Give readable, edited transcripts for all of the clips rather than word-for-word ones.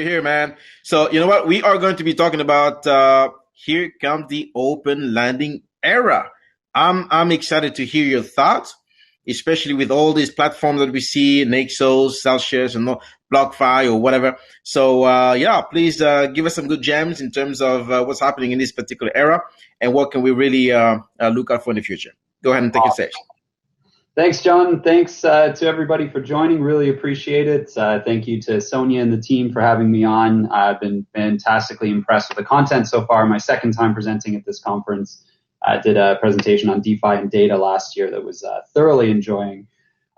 hear, here, man. So, you know what? We are going to be talking about here comes the open landing era. I'm excited to hear your thoughts, especially with all these platforms that we see, Nexos, Celsius, and BlockFi or whatever. So, yeah, please give us some good gems in terms of what's happening in this particular era and what can we really look out for in the future. Go ahead and take your stage. Thanks, John. Thanks to everybody for joining. Really appreciate it. Thank you to Sonia and the team for having me on. I've been fantastically impressed with the content so far. My second time presenting at this conference. I did a presentation on DeFi and data last year that was thoroughly enjoying.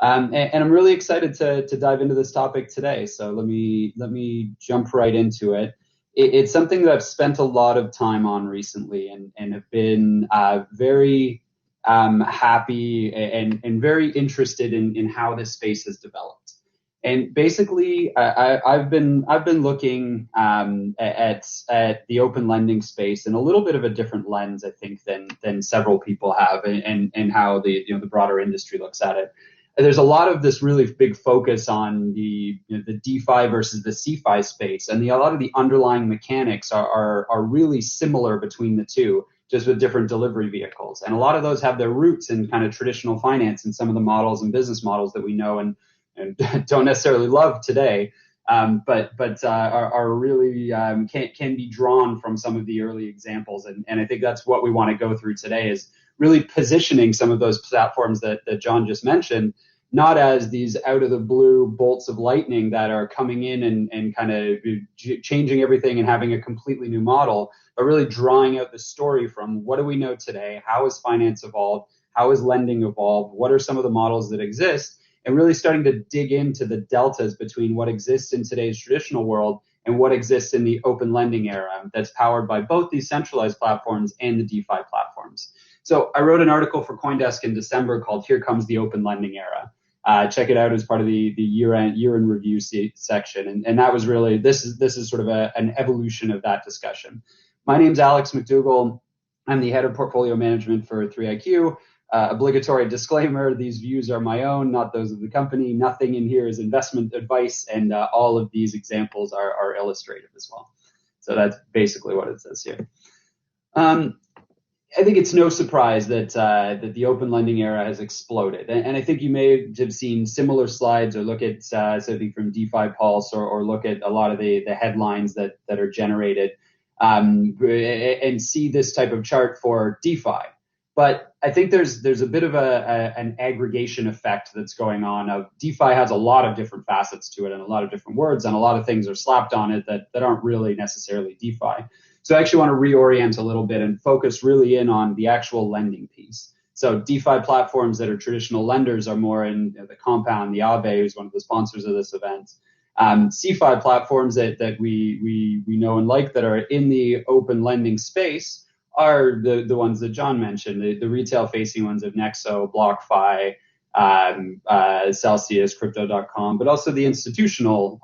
And I'm really excited to dive into this topic today. So let me jump right into it. It's something that I've spent a lot of time on recently and have been very happy and very interested in how this space has developed. And basically, I've been looking at the open lending space in a little bit of a different lens, I think, than several people have, and how the broader industry looks at it. There's a lot of this really big focus on the DeFi versus the CeFi space, and a lot of the underlying mechanics are really similar between the two, just with different delivery vehicles. And a lot of those have their roots in kind of traditional finance and some of the models and business models that we know and don't necessarily love today, but are really can be drawn from some of the early examples. And I think that's what we want to go through today, is really positioning some of those platforms that John just mentioned, not as these out of the blue bolts of lightning that are coming in and kind of changing everything and having a completely new model, but really drawing out the story from what do we know today, how has finance evolved, how has lending evolved, what are some of the models that exist, and really starting to dig into the deltas between what exists in today's traditional world and what exists in the open lending era that's powered by both these centralized platforms and the DeFi platforms. So I wrote an article for CoinDesk in December called "Here Comes the Open Lending Era." Check it out as part of the year-end review section. And that was really, this is sort of an evolution of that discussion. My name's Alex McDougall. I'm the head of portfolio management for 3iQ. Obligatory disclaimer, these views are my own, not those of the company. Nothing in here is investment advice, and all of these examples are illustrative as well. So that's basically what it says here. I think it's no surprise that the open lending era has exploded. And I think you may have seen similar slides or look at something from DeFi Pulse or look at a lot of the headlines that are generated and see this type of chart for DeFi. But I think there's a bit of an aggregation effect that's going on. DeFi has a lot of different facets to it and a lot of different words, and a lot of things are slapped on it that aren't really necessarily DeFi. So I actually want to reorient a little bit and focus really in on the actual lending piece. So DeFi platforms that are traditional lenders are more in the Compound, the Aave, who's one of the sponsors of this event. CeFi platforms that we know and like that are in the open lending space are the ones that John mentioned, the retail-facing ones of Nexo, BlockFi, Celsius, Crypto.com, but also the institutional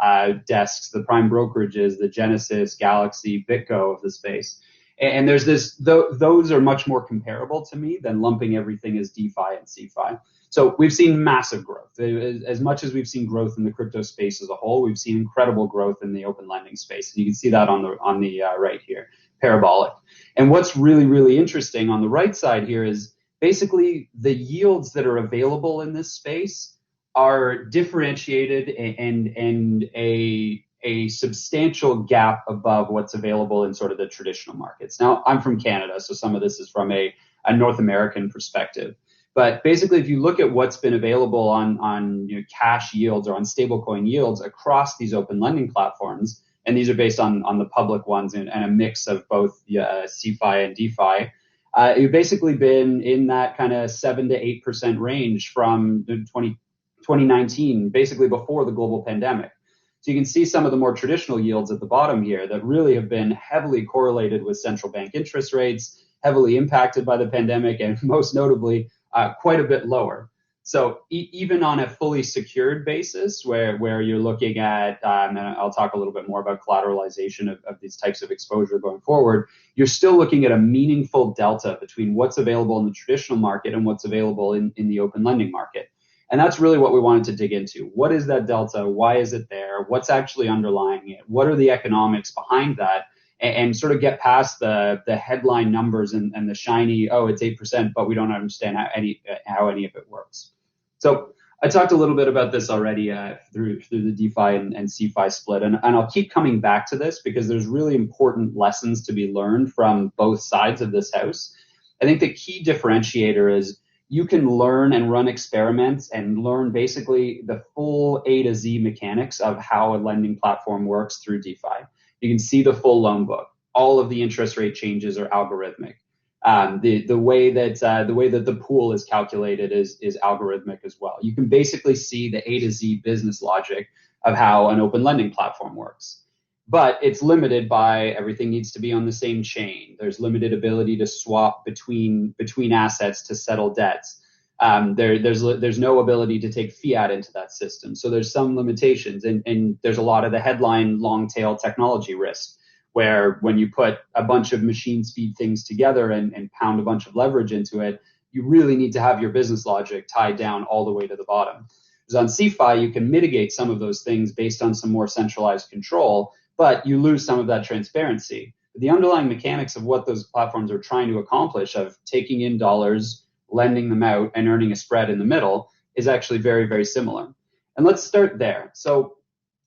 desks, the prime brokerages, the Genesis, Galaxy, BitGo of the space. And there's this, those are much more comparable to me than lumping everything as DeFi and CeFi. So we've seen massive growth. As much as we've seen growth in the crypto space as a whole, we've seen incredible growth in the open lending space. And you can see that on the right here, parabolic. And what's really, really interesting on the right side here is basically the yields that are available in this space are differentiated and a substantial gap above what's available in sort of the traditional markets. Now, I'm from Canada, so some of this is from a North American perspective. But basically, if you look at what's been available on cash yields or on stablecoin yields across these open lending platforms, and these are based on the public ones and a mix of both CeFi and DeFi, you've basically been in that kind of 7 to 8% range from 2019, basically before the global pandemic. So you can see some of the more traditional yields at the bottom here that really have been heavily correlated with central bank interest rates, heavily impacted by the pandemic, and most notably, quite a bit lower. So even on a fully secured basis, where you're looking at, and I'll talk a little bit more about collateralization of these types of exposure going forward, you're still looking at a meaningful delta between what's available in the traditional market and what's available in the open lending market. And that's really what we wanted to dig into. What is that delta? Why is it there? there? What's actually underlying it? What are the economics behind that? And sort of get past the headline numbers and the shiny, oh, it's 8%, but we don't understand how any of it works. So I talked a little bit about this already through the DeFi and CeFi split, and I'll keep coming back to this because there's really important lessons to be learned from both sides of this house. I think the key differentiator is you can learn and run experiments and learn basically the full A to Z mechanics of how a lending platform works through DeFi. You can see the full loan book. All of the interest rate changes are algorithmic. The way that the pool is calculated is algorithmic as well. You can basically see the A to Z business logic of how an open lending platform works. But it's limited by everything needs to be on the same chain. There's limited ability to swap between assets to settle debts. There's no ability to take fiat into that system. So there's some limitations, and there's a lot of the headline long tail technology risk, where when you put a bunch of machine speed things together and pound a bunch of leverage into it, you really need to have your business logic tied down all the way to the bottom. Because on CeFi, you can mitigate some of those things based on some more centralized control, but you lose some of that transparency. The underlying mechanics of what those platforms are trying to accomplish, of taking in dollars, lending them out, and earning a spread in the middle, is actually very, very similar. And let's start there. So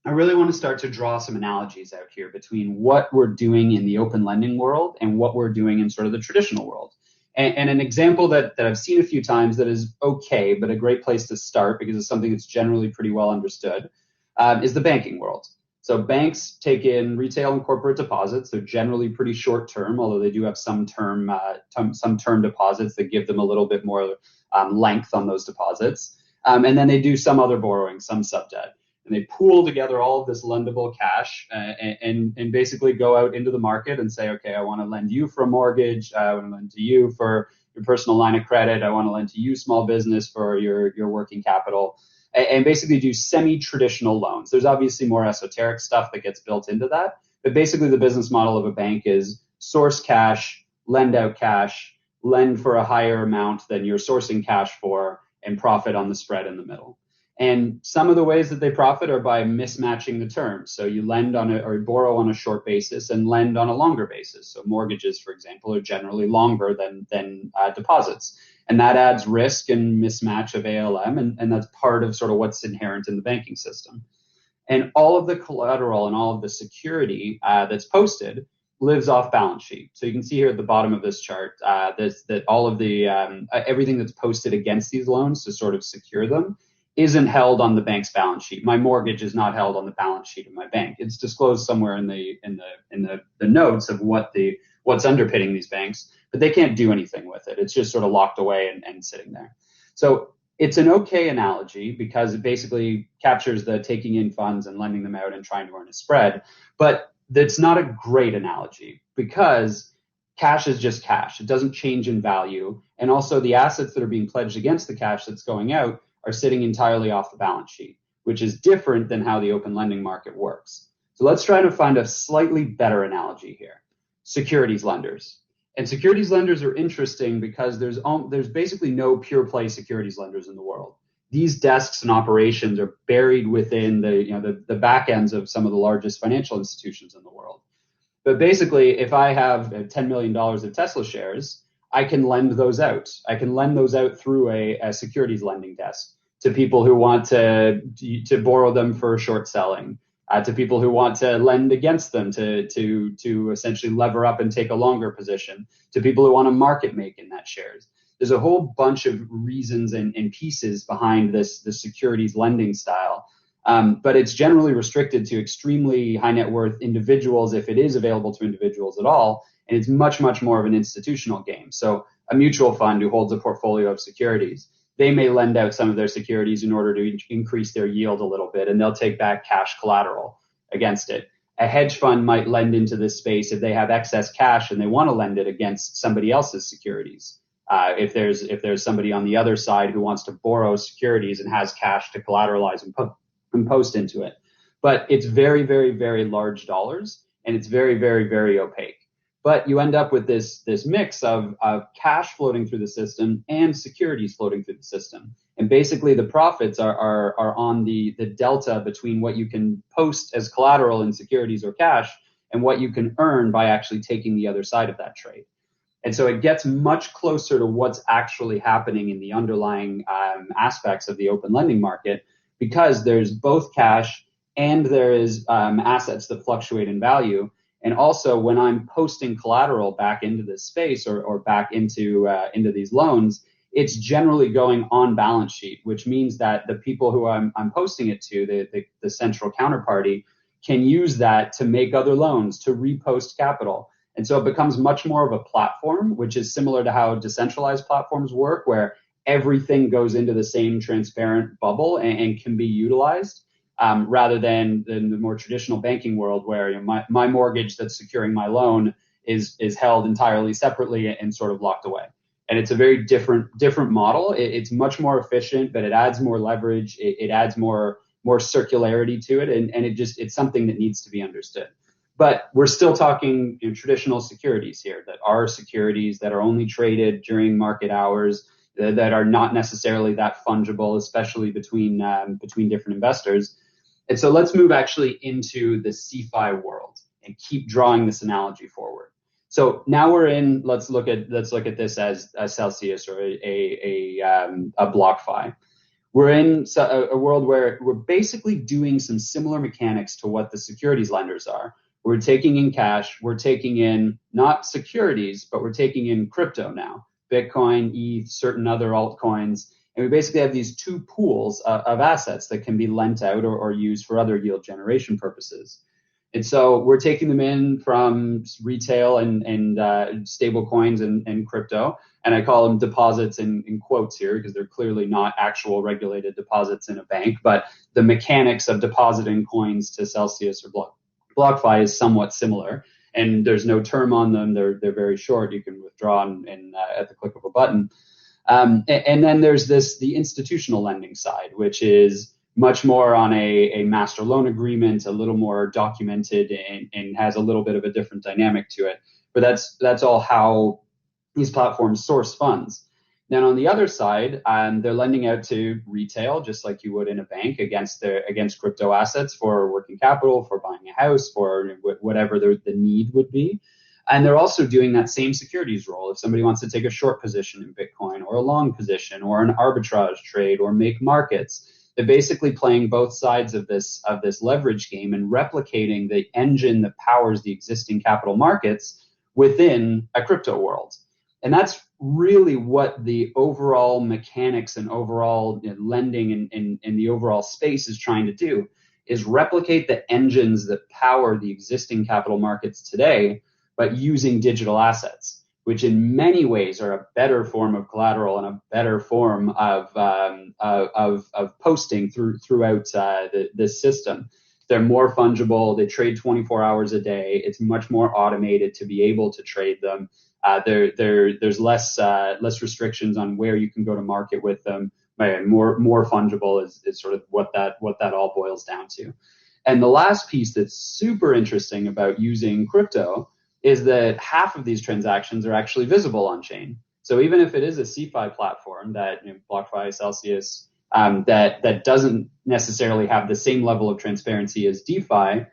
I really want to start to draw some analogies out here between what we're doing in the open lending world and what we're doing in sort of the traditional world. And an example that I've seen a few times that is okay, but a great place to start because it's something that's generally pretty well understood, is the banking world. So banks take in retail and corporate deposits. They're generally pretty short term, although they do have some term deposits that give them a little bit more length on those deposits. And then they do some other borrowing, some sub debt. And they pool together all of this lendable cash and basically go out into the market and say, okay, I want to lend you for a mortgage. I want to lend to you for your personal line of credit. I want to lend to you small business for your working capital, and basically do semi-traditional loans. There's obviously more esoteric stuff that gets built into that. But basically the business model of a bank is source cash, lend out cash, lend for a higher amount than you're sourcing cash for, and profit on the spread in the middle. And some of the ways that they profit are by mismatching the terms. So you lend on or borrow on a short basis and lend on a longer basis. So mortgages, for example, are generally longer than deposits. And that adds risk and mismatch of ALM. And that's part of sort of what's inherent in the banking system. And all of the collateral and all of the security that's posted lives off balance sheet. So you can see here at the bottom of this chart that all of the everything that's posted against these loans to sort of secure them isn't held on the bank's balance sheet. My mortgage is not held on the balance sheet of my bank. It's disclosed somewhere in the notes of what's underpinning these banks, but they can't do anything with it. It's just sort of locked away and sitting there. So it's an okay analogy because it basically captures the taking in funds and lending them out and trying to earn a spread. But that's not a great analogy because cash is just cash. It doesn't change in value. And also the assets that are being pledged against the cash that's going out are sitting entirely off the balance sheet, which is different than how the open lending market works. So let's try to find a slightly better analogy here. Securities lenders. And securities lenders are interesting because there's basically no pure play securities lenders in the world. These desks and operations are buried within the back ends of some of the largest financial institutions in the world. But basically, if I have $10 million of Tesla shares, I can lend those out. I can lend those out through a securities lending desk to people who want to borrow them for short selling, to people who want to lend against them to essentially lever up and take a longer position, to people who want to market make in that shares. There's a whole bunch of reasons and pieces behind the securities lending style. But it's generally restricted to extremely high net worth individuals if it is available to individuals at all. And it's much, much more of an institutional game. So a mutual fund who holds a portfolio of securities, they may lend out some of their securities in order to increase their yield a little bit, and they'll take back cash collateral against it. A hedge fund might lend into this space if they have excess cash and they want to lend it against somebody else's securities. If there's somebody on the other side who wants to borrow securities and has cash to collateralize and post into it. But it's very, very, very large dollars, and it's very, very, very opaque. But you end up with this mix of cash floating through the system and securities floating through the system. And basically the profits are on the delta between what you can post as collateral in securities or cash and what you can earn by actually taking the other side of that trade. And so it gets much closer to what's actually happening in the underlying aspects of the open lending market, because there's both cash and there is assets that fluctuate in value. And also, when I'm posting collateral back into this space or back into these loans, it's generally going on balance sheet, which means that the people who I'm posting it to, the central counterparty, can use that to make other loans, to repost capital. And so it becomes much more of a platform, which is similar to how decentralized platforms work, where everything goes into the same transparent bubble and can be utilized, rather than the more traditional banking world where, you know, my mortgage that's securing my loan is held entirely separately and sort of locked away. And it's a very different model. It's much more efficient, but it adds more leverage. It adds more circularity to it, and it's something that needs to be understood. But we're still talking, you know, traditional securities here, that are securities that are only traded during market hours, that are not necessarily that fungible, especially between different investors. And so let's move actually into the CeFi world and keep drawing this analogy forward. So now we're in. Let's look at this as a Celsius or a BlockFi. We're in a world where we're basically doing some similar mechanics to what the securities lenders are. We're taking in cash, we're taking in not securities, but we're taking in crypto now, Bitcoin, ETH, certain other altcoins. And we basically have these two pools of assets that can be lent out or used for other yield generation purposes. And so we're taking them in from retail and stable coins and crypto. And I call them deposits in quotes here, because they're clearly not actual regulated deposits in a bank, but the mechanics of depositing coins to Celsius or BlockFi is somewhat similar, and there's no term on them. They're very short. You can withdraw at the click of a button. And then there's the institutional lending side, which is much more on a master loan agreement, a little more documented, and has a little bit of a different dynamic to it. But that's all how these platforms source funds. Then on the other side, they're lending out to retail, just like you would in a bank, against crypto assets for working capital, for buying a house, for whatever the need would be. And they're also doing that same securities role. If somebody wants to take a short position in Bitcoin or a long position or an arbitrage trade or make markets, they're basically playing both sides of this leverage game and replicating the engine that powers the existing capital markets within a crypto world. And that's really what the overall mechanics and overall lending and the overall space is trying to do, is replicate the engines that power the existing capital markets today, but using digital assets, which in many ways are a better form of collateral and a better form of posting throughout this system. They're more fungible. They trade 24 hours a day. It's much more automated to be able to trade them. There's less restrictions on where you can go to market with them. More fungible is sort of what that all boils down to. And the last piece that's super interesting about using crypto is that half of these transactions are actually visible on chain. So even if it is a CeFi platform that, BlockFi, Celsius, that doesn't necessarily have the same level of transparency as DeFi,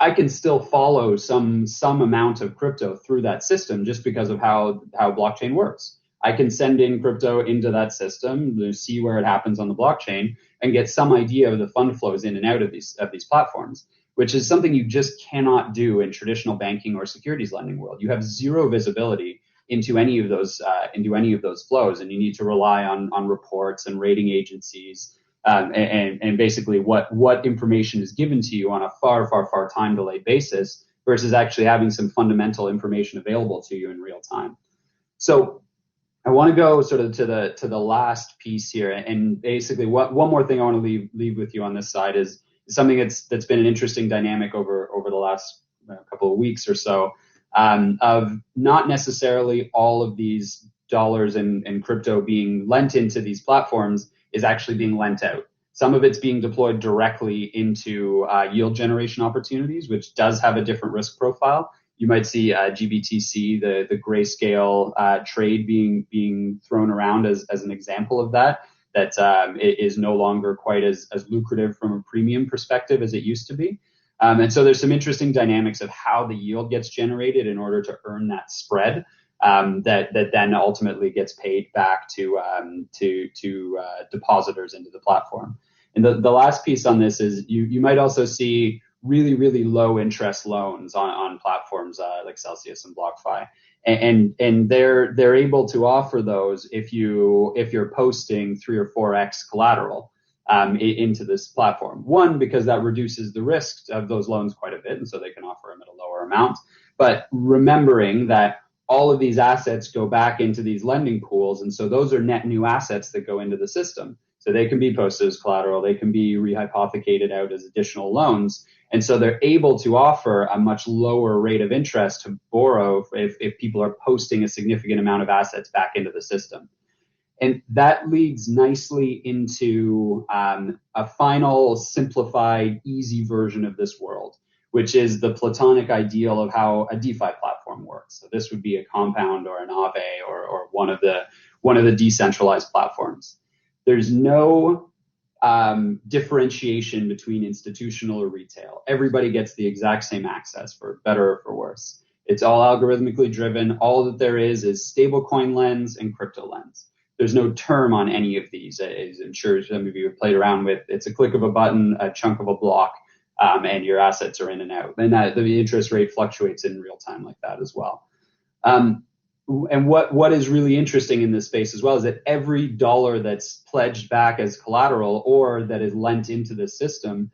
I can still follow some amount of crypto through that system just because of how blockchain works. I can send in crypto into that system, see where it happens on the blockchain, and get some idea of the fund flows in and out of these platforms, which is something you just cannot do in traditional banking or securities lending world. You have zero visibility into any of those flows, and you need to rely on reports and rating agencies. And basically what information is given to you on a far time delayed basis versus actually having some fundamental information available to you in real time. So I want to go sort of to the last piece here, and basically one more thing I want to leave with you on this side is something that's been an interesting dynamic over the last couple of weeks or so, of not necessarily all of these dollars and crypto being lent into these platforms is actually being lent out. Some of it's being deployed directly into yield generation opportunities, which does have a different risk profile. You might see GBTC, the grayscale trade being thrown around as an example of that. that it is no longer quite as lucrative from a premium perspective as it used to be. And so there's some interesting dynamics of how the yield gets generated in order to earn that spread that then ultimately gets paid back to depositors into the platform. And the last piece on this is you might also see really, really low interest loans on platforms like Celsius and BlockFi. And they're able to offer those if you're posting 3 or 4x collateral into this platform. One, because that reduces the risk of those loans quite a bit, and so they can offer them at a lower amount. But remembering that all of these assets go back into these lending pools, and so those are net new assets that go into the system. So they can be posted as collateral, they can be rehypothecated out as additional loans. And so they're able to offer a much lower rate of interest to borrow if people are posting a significant amount of assets back into the system. And that leads nicely into a final simplified, easy version of this world, which is the platonic ideal of how a DeFi platform works. So this would be a Compound or an Aave or one of the decentralized platforms. There's no differentiation between institutional or retail. Everybody gets the exact same access, for better or for worse. It's all algorithmically driven. All that there is stablecoin lens and crypto lens. There's no term on any of these, as I'm sure some of you have played around with. It's a click of a button, a chunk of a block, and your assets are in and out. And the interest rate fluctuates in real time like that as well. And what is really interesting in this space as well is that every dollar that's pledged back as collateral or that is lent into the system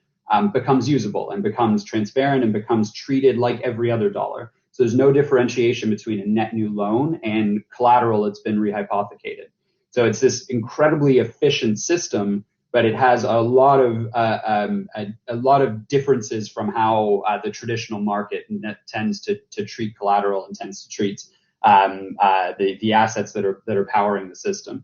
becomes usable and becomes transparent and becomes treated like every other dollar. So there's no differentiation between a net new loan and collateral that's been rehypothecated. So it's this incredibly efficient system, but it has a lot of differences from how the traditional market tends to treat collateral and tends to treat the assets that are powering the system.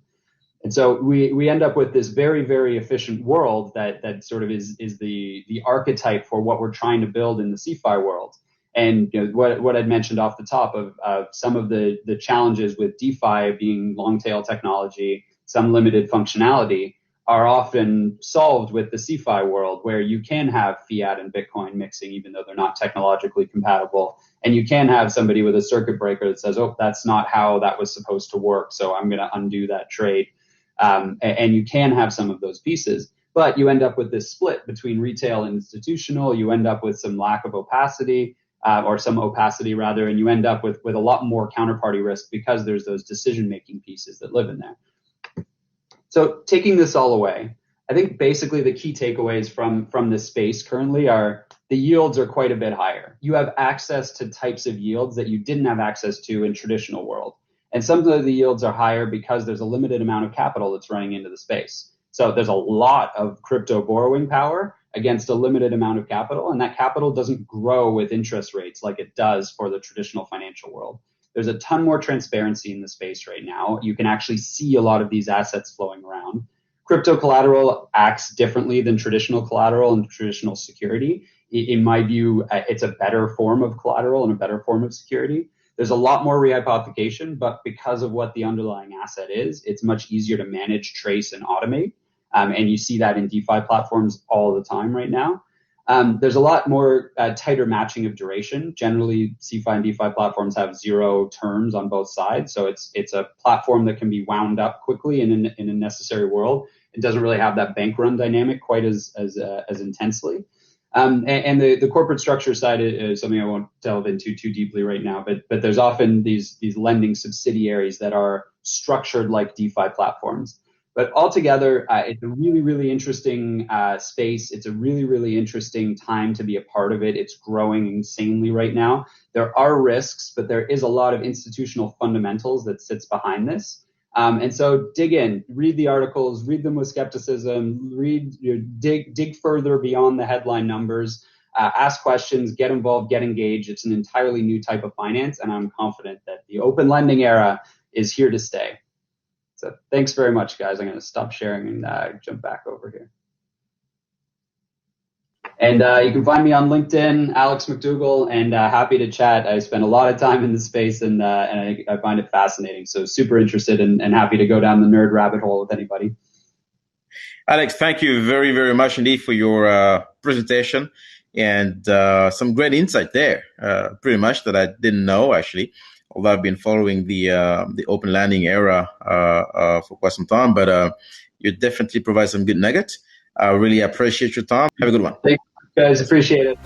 And so we end up with this very, very efficient world that sort of is the archetype for what we're trying to build in the CeFi world. And what I'd mentioned off the top of some of the challenges with DeFi being long tail technology, some limited functionality, are often solved with the CeFi world, where you can have fiat and Bitcoin mixing, even though they're not technologically compatible. And you can have somebody with a circuit breaker that says, oh, that's not how that was supposed to work, so I'm going to undo that trade. And you can have some of those pieces. But you end up with this split between retail and institutional. You end up with some lack of opacity, or some opacity rather, and you end up with a lot more counterparty risk because there's those decision-making pieces that live in there. So taking this all away, I think basically the key takeaways from this space currently are the yields are quite a bit higher. You have access to types of yields that you didn't have access to in traditional world. And some of the yields are higher because there's a limited amount of capital that's running into the space. So there's a lot of crypto borrowing power against a limited amount of capital, and that capital doesn't grow with interest rates like it does for the traditional financial world. There's a ton more transparency in the space right now. You can actually see a lot of these assets flowing around. Crypto collateral acts differently than traditional collateral and traditional security. In my view, it's a better form of collateral and a better form of security. There's a lot more rehypothecation, but because of what the underlying asset is, it's much easier to manage, trace, and automate. And you see that in DeFi platforms all the time right now. There's a lot more tighter matching of duration. Generally, CeFi and DeFi platforms have 0 terms on both sides. So it's a platform that can be wound up quickly in a necessary world. It doesn't really have that bank run dynamic quite as intensely. And the corporate structure side is something I won't delve into too deeply right now, but there's often these lending subsidiaries that are structured like DeFi platforms. But altogether, it's a really, really interesting space. It's a really, really interesting time to be a part of it. It's growing insanely right now. There are risks, but there is a lot of institutional fundamentals that sits behind this. And so dig in, read the articles, read them with skepticism, dig further beyond the headline numbers, ask questions, get involved, get engaged. It's an entirely new type of finance, and I'm confident that the open lending era is here to stay. So thanks very much, guys. I'm going to stop sharing and jump back over here. And you can find me on LinkedIn, Alex McDougall, and happy to chat. I spend a lot of time in the space, and I find it fascinating. So super interested and happy to go down the nerd rabbit hole with anybody. Alex, thank you very, very much indeed for your presentation and some great insight there. Pretty much that I didn't know actually, although I've been following the open landing era for quite some time. But you definitely provide some good nuggets. I really appreciate your time. Have a good one. Thanks, guys. Appreciate it.